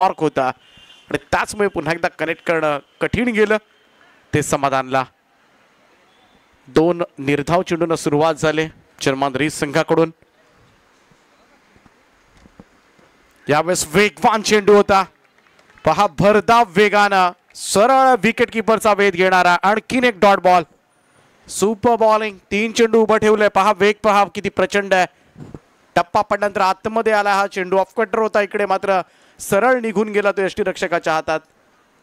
Mark होता आणि त्याचमुळे पुन्हा एकदा कनेक्ट करणं कठीण गेलं ते समाधानला. 2 निर्धाव चेंडूंना सुरुवात झाली जर्मन रीस संघाकडून. यावेळेस वेगवान चेंडू होता पहा, भरधाव वेगानं सरळ विकेट किपरचा वेध घेणारा आणखीन एक डॉट बॉल. सुपर बॉलिंग, 3 चेंडू उभं ठेवलंय पहा, वेग पहा किती प्रचंड आहे. टप्पा पडल्यानंतर आतमध्ये आला हा चेंडू, ऑफ कटर होता इकडे मात्र सरळ निघून गेला तो यष्टीरक्षकाच्या हातात.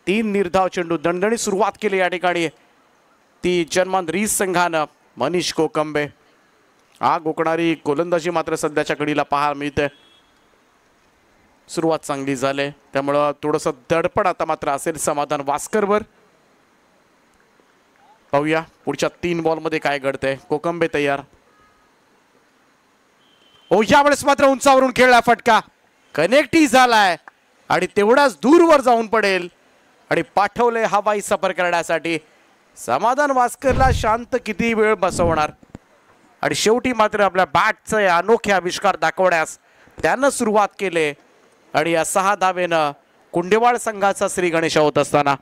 3 निर्धाव चेंडू, दणदणी सुरुवात केली या ठिकाणी ती जर्मन रीस संघानं. मनीष कोकंबे आग ओकणारी गोलंदाजी मात्र सध्याच्या घडीला पाहायला मिळते. सुरुवात चांगली झाली त्यामुळं थोडंसं दडपण आता मात्र असेल समाधान वास्करवर. पाहूया पुढच्या 3 बॉलमध्ये काय घडतंय. कोकंबे तयार. ओ यावेळेस मात्र उंचावरून खेळला फटका, कनेक्टही झालाय आणि तेवढाच दूरवर जाऊन पडेल आणि पाठवले हवाई सफर करण्यासाठी. समाधान वास्करला शांत किती वेळ बसवणार आणि शेवटी मात्र आपल्या बॅटचे अनोखे आविष्कार दाखवण्यास त्यानं सुरुवात केले आणि या 6 धावेनं कुंडेवाड संघाचा श्री गणेश होत असताना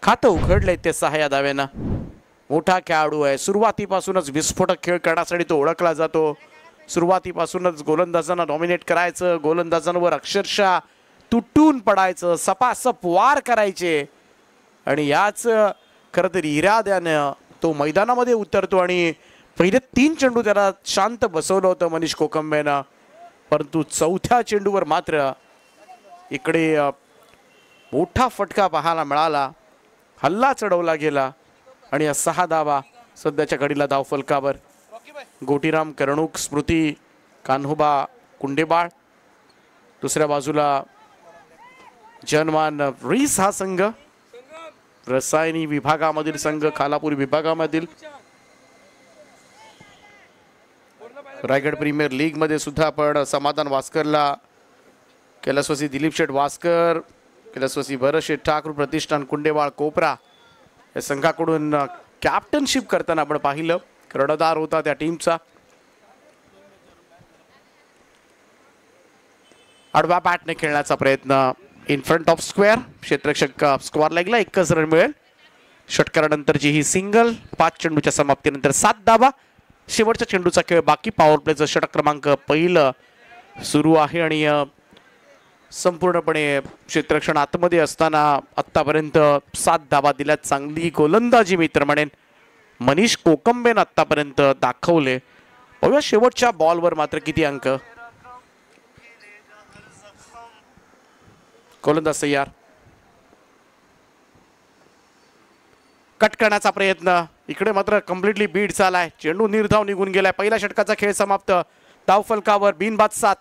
खातं उघडले ते 6 या धावेनं. मोठा खेळाडू आहे, सुरुवातीपासूनच विस्फोटक खेळ करण्यासाठी तो ओळखला जातो. सुरुवातीपासूनच गोलंदाजांना डॉमिनेट करायचं, गोलंदाजांवर अक्षरशः तुटून पडायचं, सपासप वार करायचे आणि याच खरं तर इराद्यानं तो मैदानामध्ये उतरतो आणि पहिले 3 चेंडू त्याला शांत बसवलं होतं मनीष कोकंबेनं, परंतु 4थ्या चेंडूवर मात्र इकडे मोठा फटका पाहायला मिळाला, हल्ला चढवला गेला आणि या 6 धावा सध्याच्या घडीला धावफलकावर. गोटीराम कर्णूक, स्मृती कान्होबा कुंडेबाळ, दुसऱ्या बाजूला जर्मन रीस हा संघ, रसायनी विभागामधील संघ, खालापूर विभागामधील. रायगड प्रीमियर लीग मध्ये सुद्धा आपण समाधान वास्करला, कैलासवासी दिलीप शेठ वास्कर, कैलासवासी भरत शेठ ठाकूर प्रतिष्ठान कुंडेवाळ कोपरा या संघाकडून कॅप्टनशिप करताना आपण पाहिलं. कर्णधार होता त्या टीमचा. आडवा बॅटने खेळण्याचा प्रयत्न इन फ्रंट ऑफ स्क्वेअर, क्षेत्ररक्षक स्क्वेअर लेगला 1च रन मिळेल. षटकारानंतरची ही सिंगल. 5 चेंडूच्या समाप्तीनंतर 7 धावा. शेवटच्या चेंडूचा खेळ बाकी. पॉवर प्लेचं षटक क्रमांक 1 सुरू आहे आणि संपूर्णपणे क्षेत्ररक्षण आतमध्ये असताना आतापर्यंत 7 धावा दिल्या. चांगली गोलंदाजी मी तर म्हणेन मनीष कोकंबेन आतापर्यंत दाखवले. बघूया शेवटच्या बॉलवर मात्र किती अंक. गोलंदाज तयार. कट करण्याचा प्रयत्न, इकडे मात्र कम्प्लिटली बीट झालाय. चेंडू निर्धाव निघून गेलाय. पहिल्या षटकाचा खेळ समाप्त. धावफलकावर बिनबाद 7.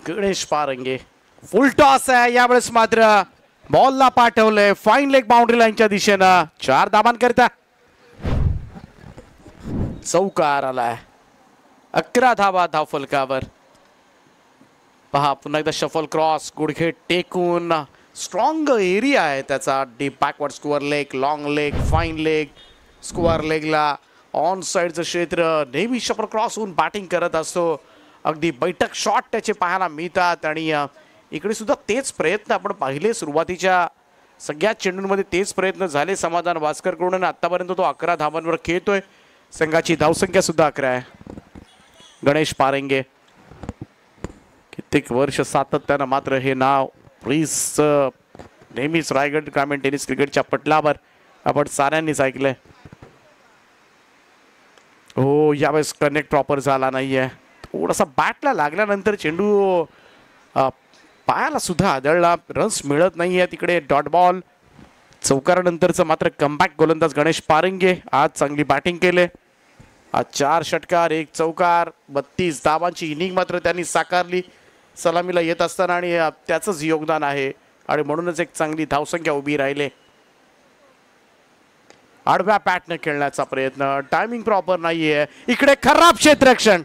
गणेश पारंगे फुल टॉस आहे. यावेळेस मात्र बॉलला पाठवलंय फाईन लेग बाउंड्री लाईनच्या दिशेनं. 4 धावांकरिता चौकार आलाय. 11 धावा धावफलकावर. पहा पुन्हा एकदा शफल क्रॉस, गुडघे टेकून, स्ट्रॉंग एरिया आहे त्याचा. Deep backward square leg, long leg, fine leg. Square लेगला ऑन साईडचं क्षेत्र नेहमी शपर क्रॉस होऊन बॅटिंग करत असतो. अगदी बैठक शॉट त्याचे पाहायला मिळतात आणि इकडे सुद्धा तेच प्रयत्न आपण पाहिले. सुरुवातीच्या सगळ्या चेंडूंमध्ये तेच प्रयत्न झाले समाधान वास्करकडून आणि आतापर्यंत तो 11 धावांवर खेळतोय. संघाची धावसंख्या सुद्धा 11 आहे. गणेश पारंगे कित्येक वर्ष सातत्यानं मात्र हे नाव प्लीज नेहमीच रायगड ग्रामीण टेनिस क्रिकेटच्या पटलावर आपण साऱ्यांनीच ऐकलंय. हो, यावेळेस कनेक्ट प्रॉपर झाला नाहीये. थोडासा बॅटला लागल्यानंतर चेंडू पायाला सुद्धा आदळला. रन्स मिळत नाहीये तिकडे. Dot ball. चौकारानंतरचं मात्र कमबॅक गोलंदाज गणेश पारंगे आज चांगली बॅटिंग केले. आज 4 षटकार 1 चौकार 32 धावांची इनिंग मात्र त्यांनी साकारली सलामीला येत असताना आणि त्याचंच योगदान आहे आणि म्हणूनच एक चांगली धावसंख्या उभी राहिले. आडव्या पॅटनं खेळण्याचा प्रयत्न. टायमिंग प्रॉपर नाहीये. इकडे खराब क्षेत्ररक्षण.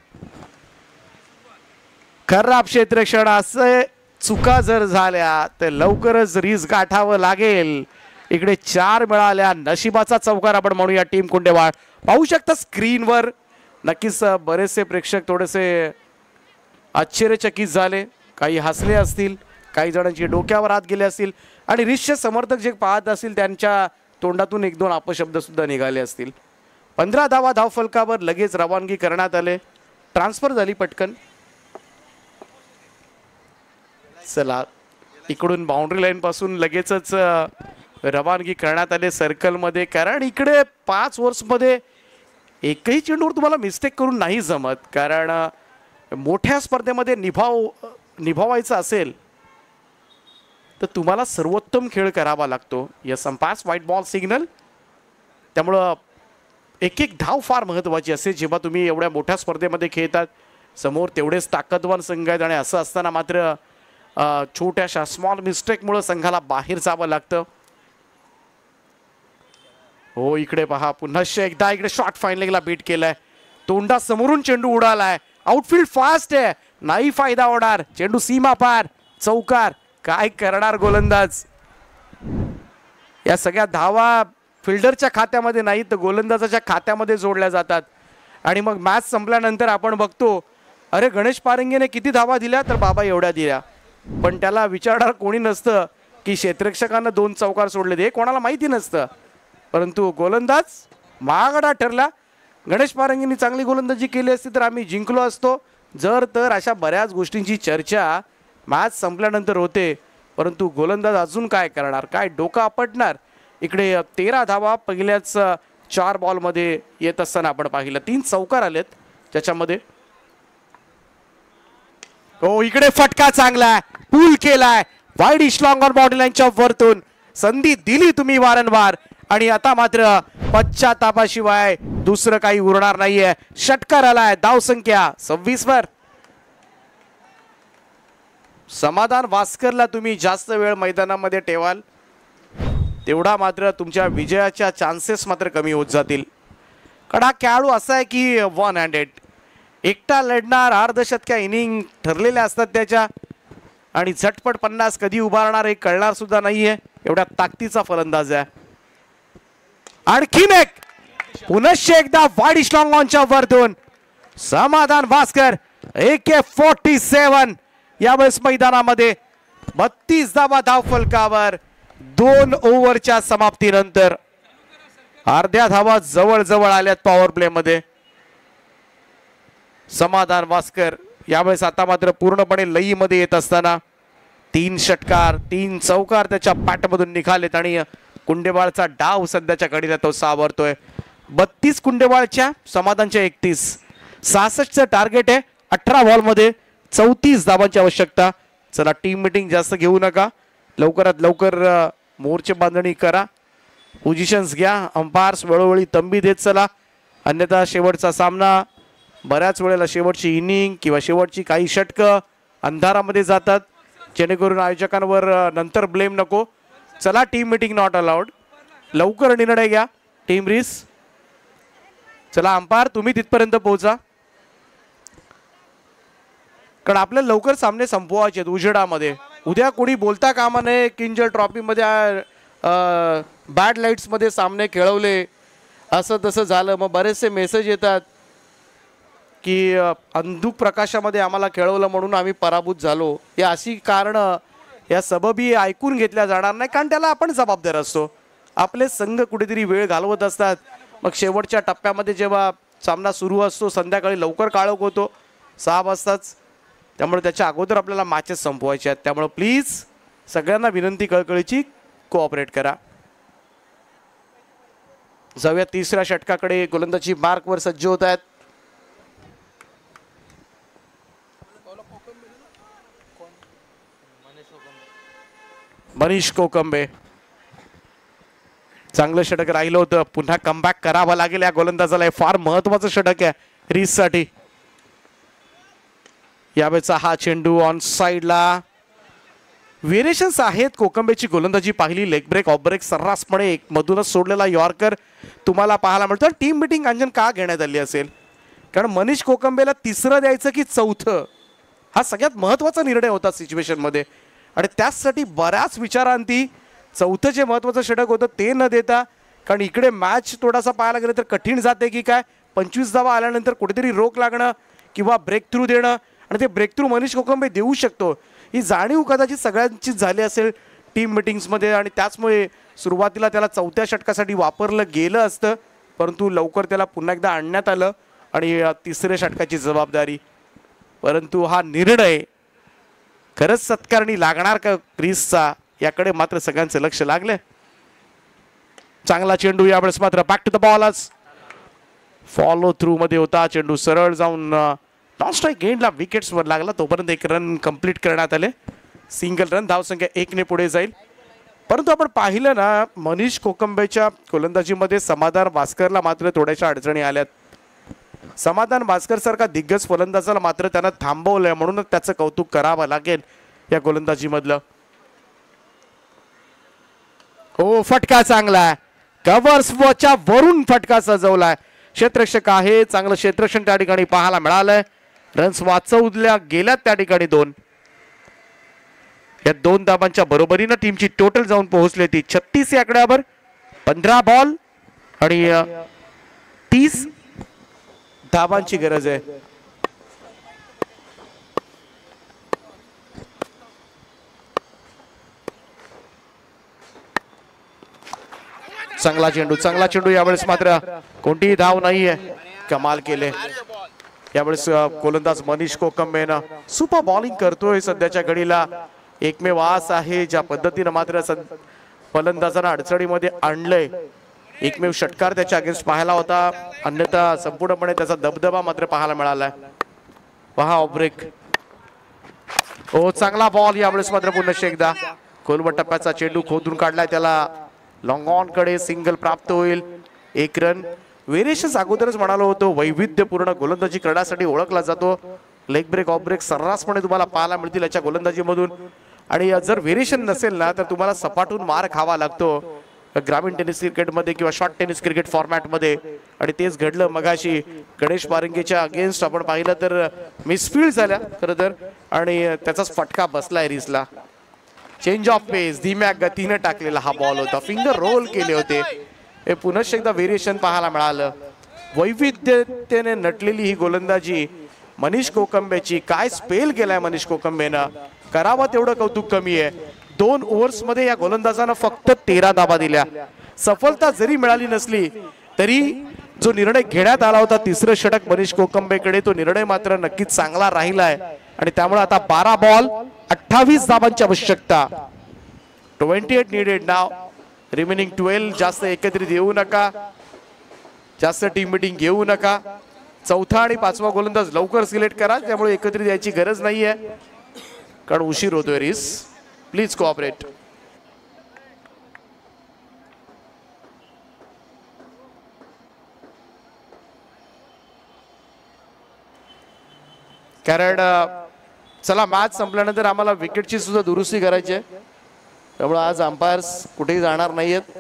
खराब क्षेत्ररक्षण. असे चुका जर झाल्या तर लवकरच रीस गाठावं लागेल. इकडे 4 मिळाल्या. नशिबाचा चौकार आपण म्हणूया टीम कुंडेवाळ. पाहू शकता स्क्रीनवर. नक्कीच बरेचसे प्रेक्षक थोडेसे आश्चर्यचकित झाले. काही हसले असतील, काही जणांची डोक्यावर हात गेले असतील आणि रीसचे समर्थक जे पाहत असतील त्यांच्या तोंडातून 1-2 अपशब्द सुद्धा निघाले असतील. 15 धावा धावफलकावर लगेच रवानगी करण्यात आले. ट्रान्सफर झाली पटकन. चला, इकडून बाउंड्री लाईन पासून लगेचच रवानगी करण्यात आले सर्कलमध्ये. कारण इकडे 5 ओव्हर्समध्ये एकही चेंडूवर तुम्हाला मिस्टेक करून नाही जमत. कारण मोठ्या स्पर्धेमध्ये निभावायचं असेल तर तुम्हाला सर्वोत्तम खेळ करावा लागतो. Yes umpires white ball signal. त्यामुळं एक धाव फार महत्त्वाची असते जेव्हा तुम्ही एवढ्या मोठ्या स्पर्धेमध्ये खेळतात. समोर तेवढेच ताकदवान संघ आहेत आणि असं असताना मात्र छोट्याशा स्मॉल मिस्टेकमुळे संघाला बाहेर जावं लागतं. हो, इकडे पहा पुन्हा एकदा इकडे शॉर्ट फाईनलिंगला बीट केलाय. तोंडा समोरून चेंडू उडालाय. आउटफील्ड फास्ट आहे. नाही फायदा होणार. चेंडू सीमा पार. चौकार. काय करणार गोलंदाज. या सगळ्या धावा फिल्डरच्या खात्यामध्ये नाही तर गोलंदाजाच्या खात्यामध्ये जोडल्या जातात आणि मग मॅच संपल्यानंतर आपण बघतो अरे गणेश पारंगेने किती धावा दिल्या तर बाबा एवढ्या दिल्या. पण त्याला विचारणार कोणी नसतं की क्षेत्ररक्षकांना 2 चौकार सोडले ते कोणाला माहिती नसतं. परंतु गोलंदाज महागडा ठरला. गणेश पारंगेंनी चांगली गोलंदाजी केली असती तर आम्ही जिंकलो असतो. जर तर अशा बऱ्याच गोष्टींची चर्चा मॅच संपल्यानंतर होते. परंतु गोलंदाज अजून काय करणार. काय डोकं आपटणार. इकडे 13 धावा पहिल्याच 4 बॉलमध्ये येत असताना आपण पाहिलं. 3 चौकार आलेत त्याच्यामध्ये. हो, इकडे फटका चांगला पूल केलाय. वाईड इशलॉंग ऑन बॉडी लाईनच्या वरतून संधी दिली तुम्ही वारंवार आणि आता मात्र पश्चातापाशिवाय दुसरं काही उरणार नाहीये. षटकार आलाय. धावसंख्या 26 वर. समाधान वास्करला तुम्ही जास्त वेळ मैदानामध्ये ठेवाल तेवढा मात्र तुमच्या विजयाच्या चान्सेस मात्र कमी होत जातील. कडा खेळाडू असा आहे की 1 हँडेड एकटा लढणार. अर्धशतक्या इनिंग ठरलेल्या असतात त्याच्या आणि झटपट 50 कधी उभारणार हे कळणार सुद्धा नाहीये. एवढ्या ताकदीचा फलंदाज आहे. आणखीन एक पुनश्च एकदा वाईड इशलॉंग ऑनच्या वरतून समाधान वास्कर. AK-47 यावेळेस मैदानामध्ये 32 धावा धावफलकावर 2 ओव्हरच्या समाप्तीनंतर. अर्ध्या धावा जवळ जवळ आल्यात पॉवर प्ले मध्ये. समाधान वास्कर यावेळेस आता मात्र पूर्णपणे लईमध्ये येत असताना 3 षटकार 3 चौकार त्याच्या पॅटमधून निघालेत आणि कुंडेवाळचा डाव सध्याच्या घडीला तो सावरतोय. 32 कुंडेवाळच्या समाधानच्या 31. 66चं टार्गेट आहे 18 बॉलमध्ये 34 धावांची आवश्यकता. चला, टीम मीटिंग जास्त घेऊ नका. लवकरात लवकर मोर्चे बांधणी करा. पोझिशन्स घ्या. अंपायर्स वेळोवेळी तंबी देत चला. अन्यथा शेवटचा सामना बऱ्याच वेळेला शेवटची इनिंग किंवा शेवटची काही षटकं अंधारामध्ये जातात. जेणेकरून आयोजकांवर नंतर ब्लेम नको. चला, टीम मीटिंग नॉट अलाउड. लवकर निर्णय घ्या. टीम रीस. चला अंपायर तुम्ही तिथपर्यंत पोहोचा कारण आपल्याला लवकर सामने संपवायचे आहेत उजेडामध्ये. उद्या कोणी बोलता कामा नये. किंजल ट्रॉफीमध्ये बॅड लाईट्समध्ये सामने खेळवले असं तसं झालं. मग बरेचसे मेसेज येतात की अंधुक प्रकाशामध्ये आम्हाला खेळवलं म्हणून आम्ही पराभूत झालो. ही अशी कारणं, या सबबी ऐकून घेतल्या जाणार नाही, कारण त्याला आपण जबाबदार असतो. आपले संघ कुठेतरी वेळ घालवत असतात. मग शेवटच्या टप्प्यामध्ये जेव्हा सामना सुरू असतो, संध्याकाळी लवकर काळोख होतो 6 वाजताच, त्यामुळे त्याच्या अगोदर आपल्याला मॅचेस संपवायचे आहेत. त्यामुळे प्लीज सगळ्यांना विनंती कळकळीची, कोऑपरेट करा. जाऊया तिसऱ्या षटकाकडे. गोलंदाजी मार्कवर सज्ज होत आहेत. मनीष कोकंबे. चांगलं षटक राहिलं होतं, पुन्हा कमबॅक करावं लागेल या गोलंदाजाला. हे फार महत्वाचं षटक आहे रीससाठी. यावेळेचा हा चेंडू ऑन साइडला. व्हेरिएशन्स आहेत. कोकंबेची गोलंदाजी पाहिली, लेग ब्रेक, ऑफ ब्रेक, सर्रासपणे एक मधूनच सोडलेला यॉर्कर तुम्हाला पाहायला मिळतो. टीम मीटिंग अंजन का घेण्यात आली असेल? कारण मनीष कोकंबेला तिसरं द्यायचं की चौथं, हा सगळ्यात महत्वाचा निर्णय होता सिच्युएशन मध्ये. आणि त्याचसाठी बऱ्याच विचारांती चौथं जे महत्वाचं षटक होतं ते न देता, कारण इकडे मॅच थोडासा पाहायला गेलं तर कठीण जाते की काय. 25 धावा आल्यानंतर कुठेतरी रोख लागणं किंवा ब्रेक थ्रू देणं, आणि ते ब्रेक थ्रू मनीष कोकंबे देऊ शकतो, ही जाणीव कदाचित सगळ्यांचीच झाली असेल टीम मिटिंग्समध्ये. आणि त्याचमुळे सुरुवातीला त्याला चौथ्या षटकासाठी वापरलं गेलं असतं, परंतु लवकर त्याला पुन्हा एकदा आणण्यात आलं आणि तिसऱ्या षटकाची जबाबदारी. परंतु हा निर्णय खरंच सत्कारणी लागणार का क्रीजचा, याकडे मात्र सगळ्यांचं लक्ष लागले. चांगला चेंडू यावेळेस मात्र बॅक टू द बॉलच फॉलो थ्रू मध्ये होता. चेंडू सरळ जाऊन नॉन स्ट्राईक गेंडला विकेट्सवर लागला. तोपर्यंत एक रन कंप्लीट करण्यात आले. सिंगल रन, धावसंख्या 1 ने पुढे जाईल. परंतु आपण पाहिलं ना, मनीष कोकंबेच्या गोलंदाजीमध्ये समाधान भास्करला मात्र थोड्याशा अडचणी आल्यात. समाधान भास्कर सारखा दिग्गज फलंदाजाला मात्र त्यानं थांबवलंय, म्हणूनच त्याचं कौतुक करावं लागेल या गोलंदाजीमधलं. हो, फटका चांगला, कव्हर्स वच्या वरून फटका सजवलाय. क्षेत्ररक्षक आहे, चांगलं क्षेत्ररक्षण त्या ठिकाणी पाहायला मिळालंय. रन्स वाचवल्या गेल्यात त्या ठिकाणी 2. या 2 धाबांच्या बरोबरीनं टीमची टोटल जाऊन पोहोचली ती 36 या आकड्यावर. 15 बॉल आणि 30 धाबांची गरज आहे. चांगला चेंडू यावेळेस मात्र कोणतीही धाव नाहीये. कमाल केले यावेळेस गोलंदाज मनीष कोकंबेनं. सुपर बॉलिंग करतोय सध्याच्या घडीला. एकमेव आस आहे ज्या पद्धतीनं मात्र फलंदाजांना अडचणीमध्ये आणलंय. एकमेव षटकार त्याच्या अगेन्स्ट पाहायला होता, अन्यथा संपूर्णपणे त्याचा दबदबा मात्र पाहायला मिळालाय. पहा ऑफ ब्रेक. हो, चांगला बॉल यावेळेस मात्र पुन्हा एकदा खोलवर टप्प्याचा चेंडू खोदून काढलाय. त्याला लॉंग ऑन कडे सिंगल प्राप्त होईल. 1 रन. व्हेरिएशन्स अगोदरच म्हणालो होतो, वैविध्यपूर्ण गोलंदाजी करण्यासाठी ओळखला जातो. लेग ब्रेक, ऑफ ब्रेक सर्रासपणे तुम्हाला पाहायला मिळतील याच्या गोलंदाजीमधून. आणि जर व्हेरिएशन नसेल ना, तर तुम्हाला सपाटून मार खावा लागतो ग्रामीण टेनिस क्रिकेटमध्ये किंवा शॉर्ट टेनिस क्रिकेट फॉर्मॅटमध्ये. आणि तेच घडलं मगाशी गणेश पारंगेच्या अगेन्स्ट. आपण पाहिलं तर मिसफील्ड झाल्या खरं तर, आणि त्याचाच फटका बसलाय रिसला. चेंज ऑफ पेस, धीम्या गतीने टाकलेला हा बॉल होता. फिंगर रोल केले होते. हे पुन्हा एकदा व्हेरिएशन पाहायला मिळालं. वैविध्यतेने नटलेली ही गोलंदाजी मनीष कोकंबेची. काय स्पेल केलाय मनीष कोकंबेनं, करावं तेवढं कौतुक कमी आहे. 2 ओव्हर्समध्ये या गोलंदाजानं फक्त 13 धाबा दिल्या. सफलता जरी मिळाली नसली तरी जो निर्णय घेण्यात आला होता तिसरं षटक मनीष कोकंबेकडे, तो निर्णय मात्र नक्कीच चांगला राहिलाय. आणि त्यामुळे आता 12 बॉल 28 धाबांची आवश्यकता. 28 नीडेड नाव. रिमेनिंग 12. जास्त एकत्रित येऊ नका, जास्त टीम मीटिंग घेऊ नका. चौथा आणि 5वा गोलंदाज लवकर सिलेक्ट करा, त्यामुळे एकत्रित यायची गरज नाहीये कारण उशीर होतोय. रिस, प्लीज कोऑपरेट. कारण चला, मॅच संपल्यानंतर आम्हाला विकेटची सुद्धा दुरुस्ती करायची आहे, त्यामुळे आज अंपायर्स कुठेही जाणार नाहीयेत.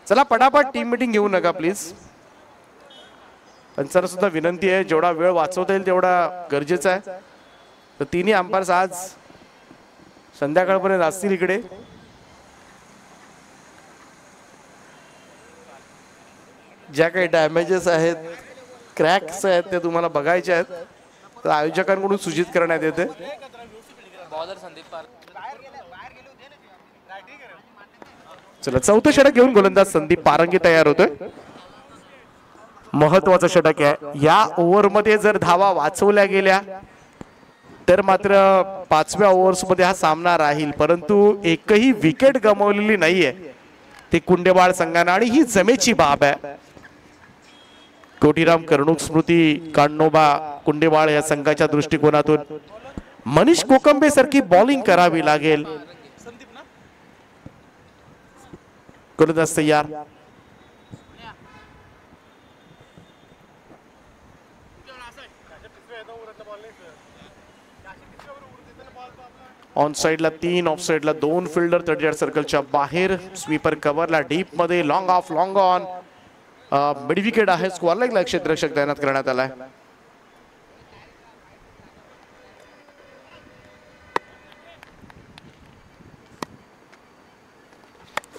चला पटापट टीम मीटिंग घेऊ नका प्लीज. पंचांना सुद्धा विनंती आहे, जेवढा वेळ वाचवता येईल तेवढा गरजेचा आहे. तर तिन्ही अंपायर्स आज संध्याकाळपर्यंत असतील इकडे. ज्या काही डॅमेजेस आहेत, क्रॅक्स आहेत ते तुम्हाला बघायचे आहेत तर आयोजकांकडून सूचित करण्यात येते. चला चौथं षटक घेऊन गोलंदाज संदीप पारंगे तयार होतोय. महत्वाचं षटक आहे. या ओव्हरमध्ये जर धावा वाचवल्या गेल्या तर मात्र 5व्या ओव्हर्समध्ये हा सामना राहील, परंतु एकही विकेट गमावलेली नाहीये ते कुंडेवाळ संघानं आणि ही जमेची बाब आहे. कोटीराम कर्णूक स्मृती कांडोबा कुंडेवाळ या संघाच्या दृष्टिकोनातून मनीष कोकंबे सारखी बॉलिंग करावी लागेल. गोलंदाज तयार. ऑन साइडला 3, ऑफ साइडला 2 फिल्डर 30 सर्कलच्या बाहेर. स्वीपर कव्हरला डीप मध्ये long of long on. Mid wicket आहे. स्क्वेअर लेगला क्षेत्ररक्षक तैनात करण्यात आलाय.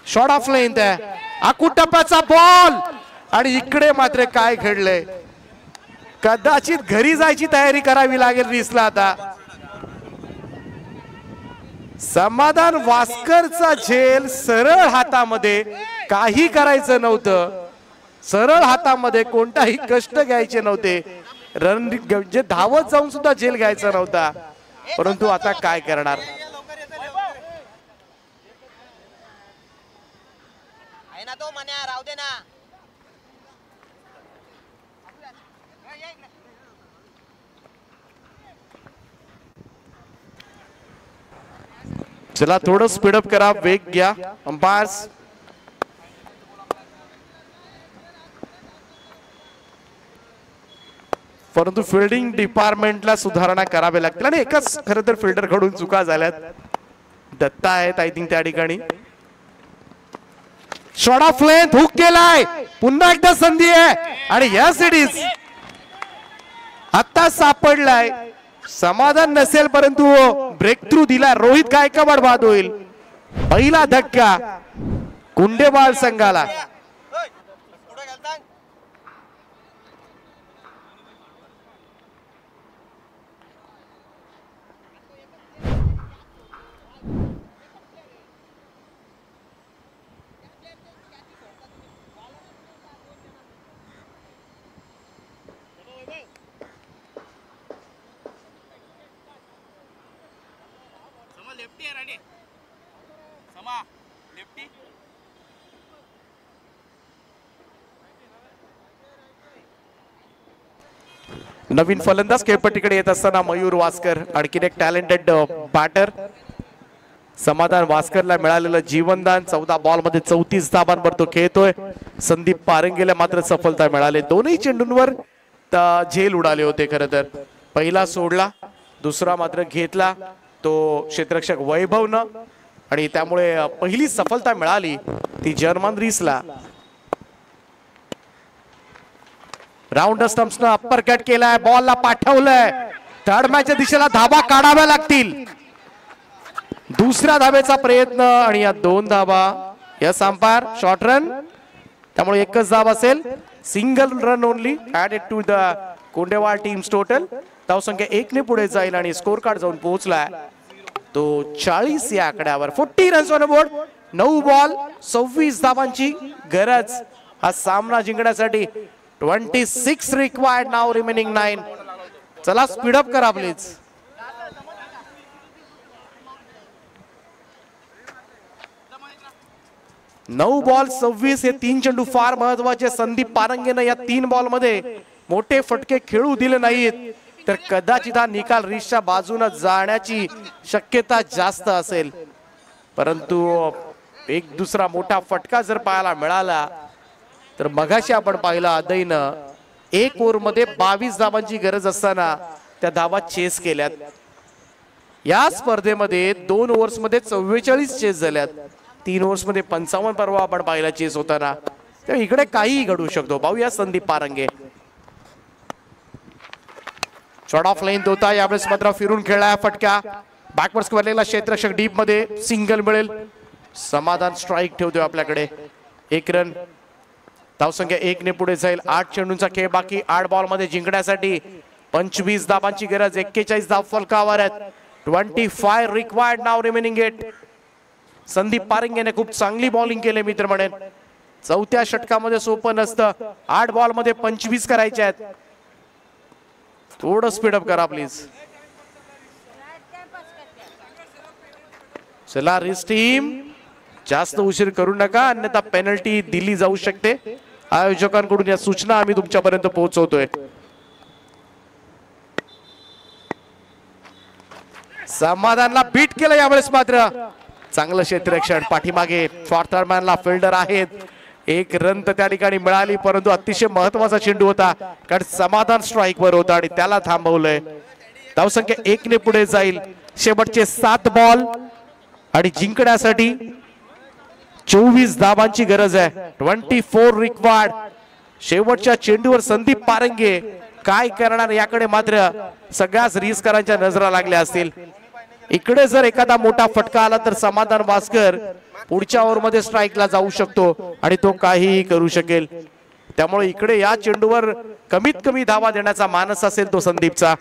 शॉट ऑफ लेंथ आहे. आकुटप्पाचा बॉल आणि इकडे मात्र काय घडलंय, कदाचित घरी जायची तयारी करावी लागेल रिसला आता. समाधान वास्करचा झेल सरळ हातामध्ये, काही करायचं नव्हतं. सरळ हातामध्ये कोणताही कष्ट घ्यायचे नव्हते. रन जे धावत जाऊन सुद्धा झेल घ्यायचा नव्हता, परंतु आता काय करणार. चला थोडं स्पीडअप करा, वेग घ्या अंपायर्स. परंतु फिल्डिंग डिपार्टमेंटला सुधारणा करावी लागतील आणि एकच खरं तर फिल्डर कडून चुका झाल्यात. दत्ता आहेत आय थिंक त्या ठिकाणी. शॉट ऑफ लेंथ हुक केलाय. पुन्हा एकदा संधी आहे आणि या सिरीज आता सापडलाय. समाधान नसेल परंतु ब्रेक थ्रू दिला. रोहित गायकवाड बाद होईल. पहिला धक्का कुंडेवाळ संघाला. नवीन फलंदाज खेळपट्टीकडे येत असताना मयूर वास्कर, आणखीन एक टॅलेंटेड बॅटर. समाधान वास्करला मिळालेलं जीवनदान 14 बॉल मध्ये 34 धावांवर तो खेळतोय. संदीप पारंगेला मात्र सफलता मिळाली. दोन्ही चेंडूंवर झेल उडाले होते. खरं तर पहिला सोडला, दुसरा मात्र घेतला तो क्षेत्ररक्षक वैभवनं आणि त्यामुळे पहिली सफलता मिळाली ती जर्मन रीसला. राऊंड स्टंप्सनं अप्पर कट केलाय, बॉलला पाठवलंय. थर्ड मॅचच्या दिशेला धाबा काढाव्या लागतील. दुसऱ्या धाब्याचा प्रयत्न आणि या 2 धाबा. यस अंपायर, शॉर्ट रन, त्यामुळे एकच धाव असेल. Single run only added to the Kundewal team's total. धावसंख्या 1 ने पुढे जाईल आणि स्कोर कार्ड जाऊन पोहोचलाय तो 40 या आकड्यावर. 40 रन्स ऑन बोर्ड. 9 बॉल 26 धावांची गरज हा सामना जिंकण्यासाठी. 26 रिक्वायर्ड नाउ, रिमेनिंग 9. चला स्पीडअप करा प्लीज. नऊ बॉल 26 हे 3 चेंडू फार महत्वाचे. संदीप पारंगेनं या 3 बॉल मध्ये मोठे फटके खेळू दिले नाहीत तर कदाचित हा निकाल रीसच्या बाजूने जाण्याची शक्यता जास्त असेल. परंतु एक दुसरा मोठा फटका जर पाहायला मिळाला तर मगाशी आपण पाहिलं अदयनं 1 ओव्हर मध्ये 22 धावांची गरज असताना त्या धावा चेस केल्यात. या स्पर्धेमध्ये 2 ओव्हर्स मध्ये 44 चेस झाल्यात. 3 ओव्हर्स मध्ये 55 परवा आपण पाहिला चेस होताना. तर इकडे काहीही घडू शकतो. पाहूया Sandeep Parange. Shot of length होता, यावेळेस मात्र फिरून खेळला फटका. बॅकवर्ड स्क्वेअरला क्षेत्ररक्षक डीप मध्ये सिंगल मिळेल. समाधान स्ट्राइक ठेवतोय आपल्याकडे. 1 रन. धावसंख्या 1 ने पुढे जाईल. 8 चेंडूंचा खेळ बाकी. 8 बॉल मध्ये जिंकण्यासाठी 25 धावांची गरज. 41 धाव फलकावर आहेत. 25 required now remaining it. Sandeep पारंगेने खूप चांगली बॉलिंग केली मित्र म्हणेन. चौथ्या षटकामध्ये सोपं नसतं. 8 बॉल मध्ये 25 करायचे आहेत. थोडं स्पीडअप करा प्लीज. चला रिस टीम, जास्त उशीर करू नका अन्यथा पेनल्टी दिली जाऊ शकते. आयोजकांकडून या सूचना आम्ही तुमच्यापर्यंत पोहोचवतोय. समाधानला बीट केलं यावेळेस मात्र. चांगलं क्षेत्ररक्षण. पाठीमागे फॉर्थमॅनला फिल्डर आहेत. 1 रन तर त्या ठिकाणी मिळाली परंतु अतिशय महत्वाचा चेंडू होता कारण समाधान स्ट्राईक वर होता आणि त्याला थांबवलंय. धावसंख्या 1 ने पुढे जाईल. शेवटचे 7 बॉल आणि जिंकण्यासाठी 24 धावांची गरज आहे. 24 रिक्वायर्ड. शेवटच्या चेंडूवर संदीप पारंगे काय करणार याकडे मात्र सगळ्याच रिस्करांच्या नजरा लागल्या असतील. इकडे जर एखादा मोठा फटका आला तर समाधान वास्कर पुढच्या ओव्हरमध्ये स्ट्राईकला जाऊ शकतो आणि तो काहीही करू शकेल. त्यामुळे इकडे या चेंडूवर कमीत कमी धावा देण्याचा मानस असेल तो संदीपचा.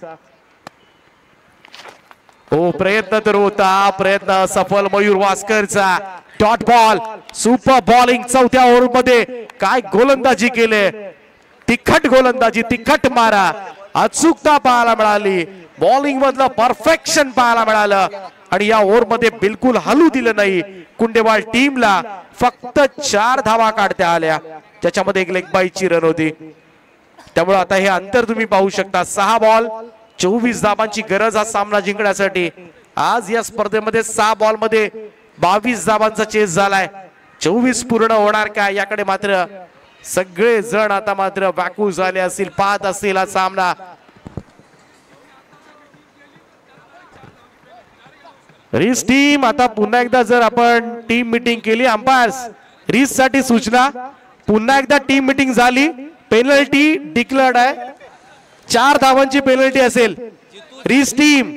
हो प्रयत्न तर होता. प्रयत्न सफल मयूर वास्करचा. Dot ball. Super bowling. चौथ्या ओव्हरमध्ये काय गोलंदाजी केले. तिखट गोलंदाजी, तिखट मारा. अचूकता पाहायला मिळाली. बॉलिंग मधलं परफेक्शन पाहायला मिळालं आणि या ओव्हर मध्ये बिलकुल हलू दिलं नाही. कुंडेवाल टीमला फक्त 4 धावा काढता आल्या ज्याच्यामध्ये 1 लेग बाईची रन होती. त्यामुळे आता हे अंतर तुम्ही पाहू शकता. 6 बॉल 24 धावांची गरज हा सामना जिंकण्यासाठी. आज या स्पर्धेमध्ये 6 बॉल मध्ये 22 धावांचा चेस झालाय. 24 पूर्ण होणार का याकडे मात्र सगळे जण आता मात्र व्याकुळ झाले असतील, पाहत असतील हा सामना. रिस टीम, आता पुन्हा एकदा जर आपण टीम मीटिंग केली. अंपायर्स रिस साठी सूचना. पुन्हा एकदा टीम मीटिंग झाली. पेनल्टी डिक्लेअर्ड आहे. 4 धावांची पेनल्टी असेल. रिस टीम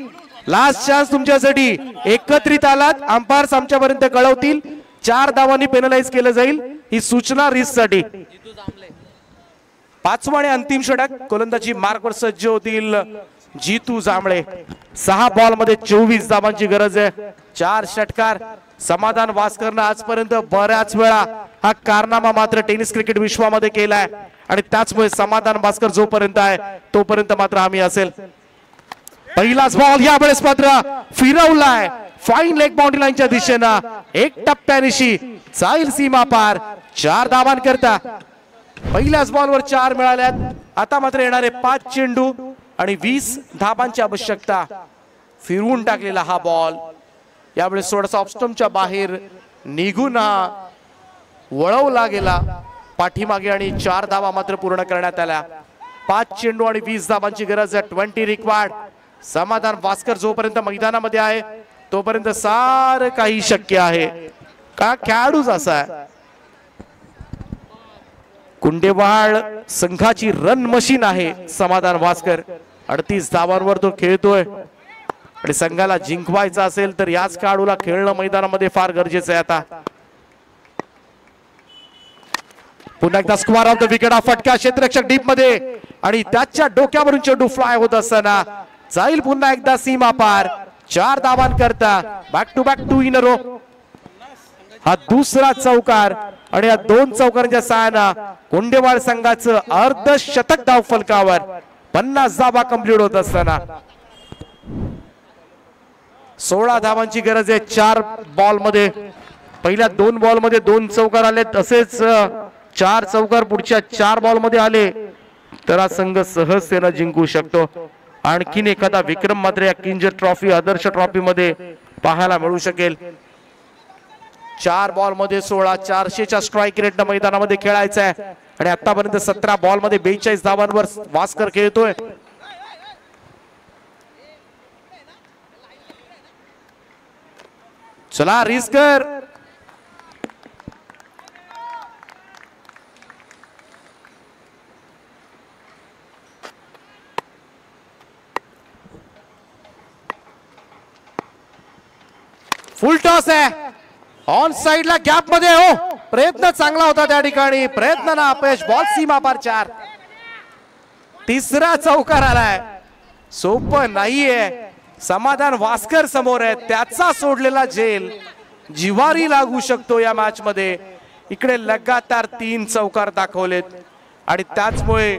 लास्ट चान्स तुमच्यासाठी. एकत्रित आलात अंपायर्स आमच्यापर्यंत कळवतील. 4 धावांनी पेनलाइज केलं जाईल. ही सूचना रिस साठी. 5वां आणि अंतिम षटक. गोलंदाजी मार्कवर सज्ज होतील जीतू जांभळे. 6 बॉल मध्ये 24 धावांची गरज आहे. 4 षटकार. समाधान वास्करनं आजपर्यंत बऱ्याच वेळा हा कारनामा मात्र टेनिस क्रिकेट विश्वामध्ये केलाय आणि त्याचमुळे समाधान वास्कर जोपर्यंत आहे तोपर्यंत मात्र आम्ही असेल. पहिलाच बॉल यावेळेस मात्र फिरवलाय फाईन लेग बाउंड्री लाईनच्या दिशेनं. 1 टप्प्यानिशी जाईल सीमा पार. 4 धावांकरता पहिल्याच बॉलवर 4 मिळाल्यात. आता मात्र येणारे 5 चेंडू आणि 20 धावांची आवश्यकता. फिरवून टाकलेला हा बॉल यावेळेस थोडासा ऑफस्टंपच्या बाहेर निघून वळवला गेला पाठीमागे आणि 4 धावा मात्र पूर्ण करण्यात आल्या. 5 चेंडू आणि 20 धावांची गरज आहे. 20 रिक्वायर्ड. समाधान वास्कर जोपर्यंत मैदानामध्ये आहे तोपर्यंत सारं काही शक्य आहे. का खेळाडूच असा आहे. कुंडेवाळ संघाची रन मशीन आहे समाधान वास्कर. 38 धावांवर तो खेळतोय आणि संघाला जिंकवायचा असेल तर याच खेळाडूला खेळणं मैदानामध्ये फार गरजेचं आहे. आता पुन्हा एकदा स्क्वेअर ऑफ द विकेट. हा फटका क्षेत्ररक्षक डीप मध्ये आणि त्याच्या डोक्यावरून चेंडू फ्लाय होत असताना जाईल पुन्हा एकदा सीमा पार. 4 धावांकरता back to back 2 in a row. हा दुसरा चौकार आणि या 2 चौकारांच्या सहाय्यानं कुंडेवाळ संघाचं अर्धशतक धाव फलकावर. 50 धावा कंप्लीट होत असताना 16 धावांची गरज आहे. 4 बॉल मध्ये पहिल्या 2 बॉल मध्ये 2 चौकार आले. तसेच 4 चौकार पुढच्या 4 बॉल मध्ये आले तर हा संघ सहजतेनं जिंकू शकतो. आणखीन एखादा विक्रम मात्र या किंजर ट्रॉफी आदर्श ट्रॉफी मध्ये पाहायला मिळू शकेल. 4 बॉल मध्ये 16. 400च्या स्ट्राईक रेटनं मैदानामध्ये खेळायचं आहे आणि आतापर्यंत 17 बॉल मध्ये 42 धावांवर वास्कर खेळतोय. चला रिस्कर. फुल टॉस आहे. ऑन साइडला गॅप मध्ये हो. प्रयत्न चांगला होता त्या ठिकाणी, प्रयत्नांना अपयश. बॉल सीमा पार 4. तिसरा चौकार आलाय. सोपं नाहीये. समाधान वास्कर समोर आहे, त्याचा सोडलेला झेल जिवारी लागू शकतो या मॅच मध्ये. इकडे लगातार 3 चौकार दाखवलेत आणि त्याचमुळे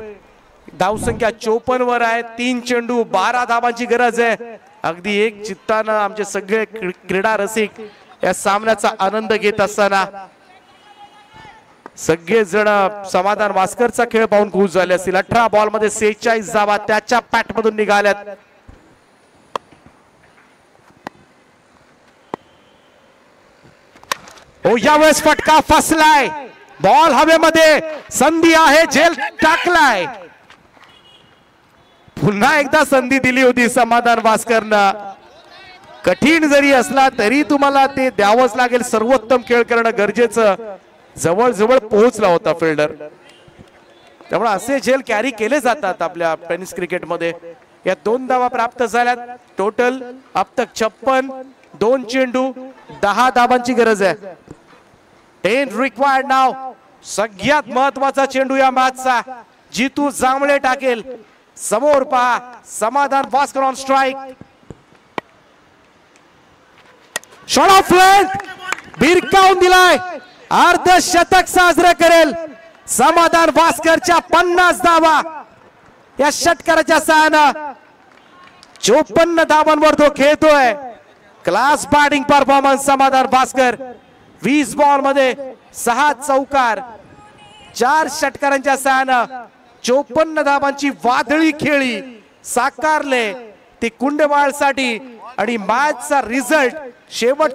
धावसंख्या 54 वर आहे. 3 चेंडू 12 धावांची गरज आहे. अगदी एक चित्तानं आमचे सगळे क्रीडा रसिक या सामन्याचा आनंद घेत असताना सगळे जण समाधान वास्करचा खेळ पाहून खुश झाले असतील. 18 बॉल मध्ये 46 धावा त्याच्या पॅट मधून निघाल्यात. यावेळेस फटका फसलाय. बॉल हवेमध्ये, संधी आहे, झेल टाकलाय. पुन्हा एकदा संधी दिली होती समाधान वास्करनं. कठीण जरी असला तरी तुम्हाला ते द्यावंच लागेल. सर्वोत्तम खेळ करणं गरजेचं. जवळ पोहोचला होता फिल्डर. त्यामुळे असे झेल कॅरी केले जातात आपल्या टेनिस क्रिकेटमध्ये. या 2 धावा प्राप्त झाल्यात. टोटल अब तक 56. 2 चेंडू 10 धावांची गरज आहे. 10 रिक्वायर्ड नाव. सगळ्यात महत्वाचा चेंडू या मॅचचा. जितू जांभळे टाकेल. समोर पहा, Samadhan Waskar on strike. Short of length, भिरकावून दिलाय. अर्धशतक साजरं करेल समाधान वास्करच्या 50 धावा या षटकाराच्या सहाय्यानं. 54 धावांवर तो खेळतोय. क्लास बॅटिंग परफॉर्मन्स समाधान वास्कर. 20 बॉल मध्ये 6 चौकार, 4 षटकारांच्या सहाय्यानं 54 धावांची वादळी खेळी साकारले ते कुंडवाळ साठी. आणि मॅचचा रिझल्ट शेवट